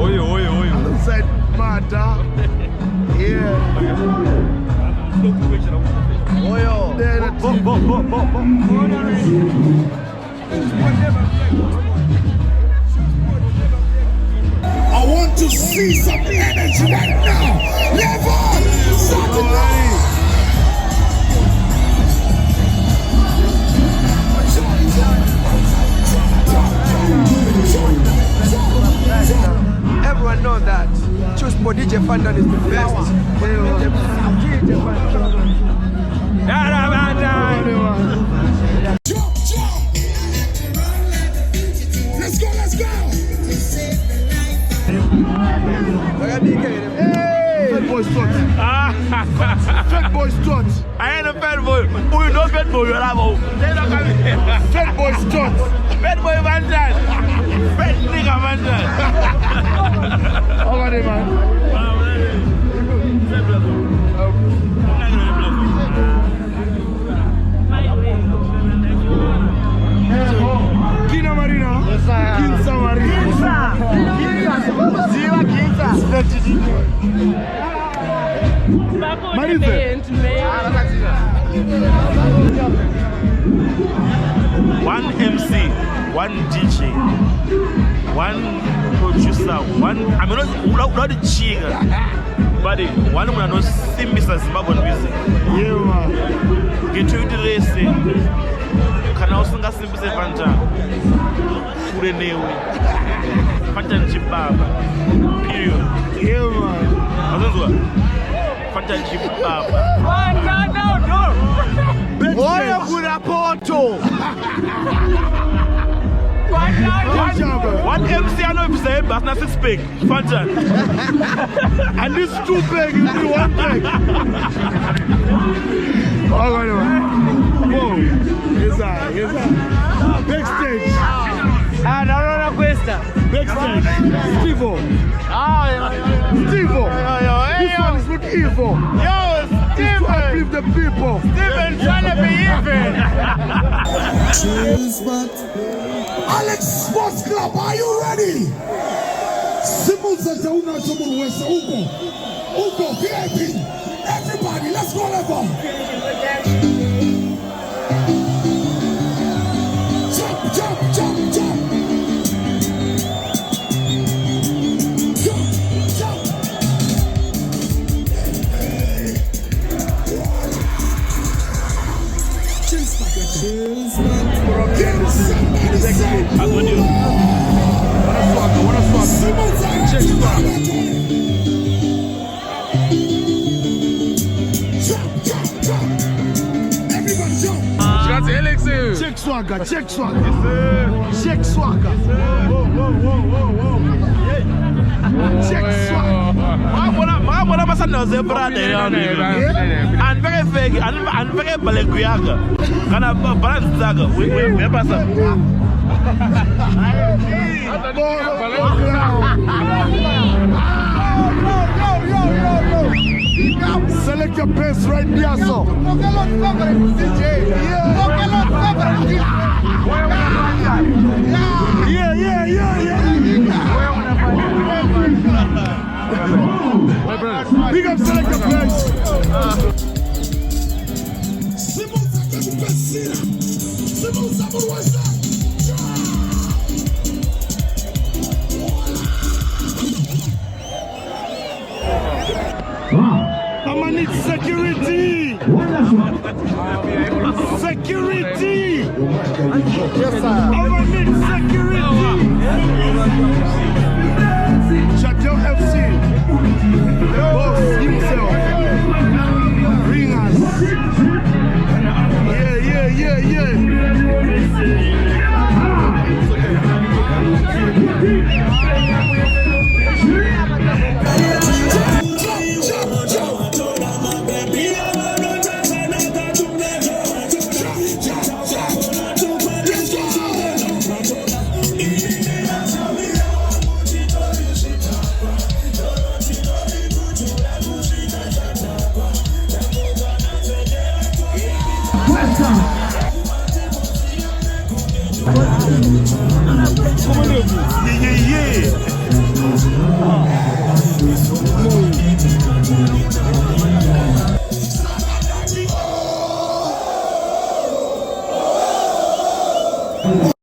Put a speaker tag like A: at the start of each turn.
A: Alongside Mata. Yeah.
B: I want to see some energy right now. Level!
A: Everyone knows that Chillspot yeVafundis is the best.
B: Let's go, let's go!
A: Fat boy strut. Fat boy strut.
C: I ain't a fat boy. Who you know fat boy? You're
A: Fat boy strut.
C: Fat boy Vandan. Fat nigga Vandan.
A: How about it, man? Kina Marina. Kinsa Marina. Ziwa Kinsa. Marife.
C: One MC, one DJ, one producer, one. I mean, not the chick, but one who knows Simbisa Zimbabwean music.
A: Yeah, man.
C: Get to the race. Can also get Simbisa Fanta. Kurenewe. Fanta Chibaba. Period.
A: Yeah, man.
C: Fanta Chibaba.
A: Olha o Gurapoto!
C: One MC I know if it's a but not six pack. Fanta.
A: And this two pack, you do one pack. Oh, whoa. Yes, backstage.
D: No, questa.
A: Backstage. Stevo. Stevo. This one is not evil.
D: Yo, Steven.
A: Leave the people.
D: Steven trying to be even.
B: Chillspot. Alex Sports Club, are you ready? Simuza Jauna Chomon West Ugo, VIP. Everybody, let's go level. Jump.
A: Check swagger. Check swagger. Check swagger.
C: What about some brother? And very fake and very baleguiaga. Can I balance saga? We pass up.
A: Select your best right there, so. Yeah. Big up, select your best. I'ma need security. Security. Yes, sir. I'ma need security. Chateau FC. Boss himself. Bring us. Yeah.
B: Zimbabwe.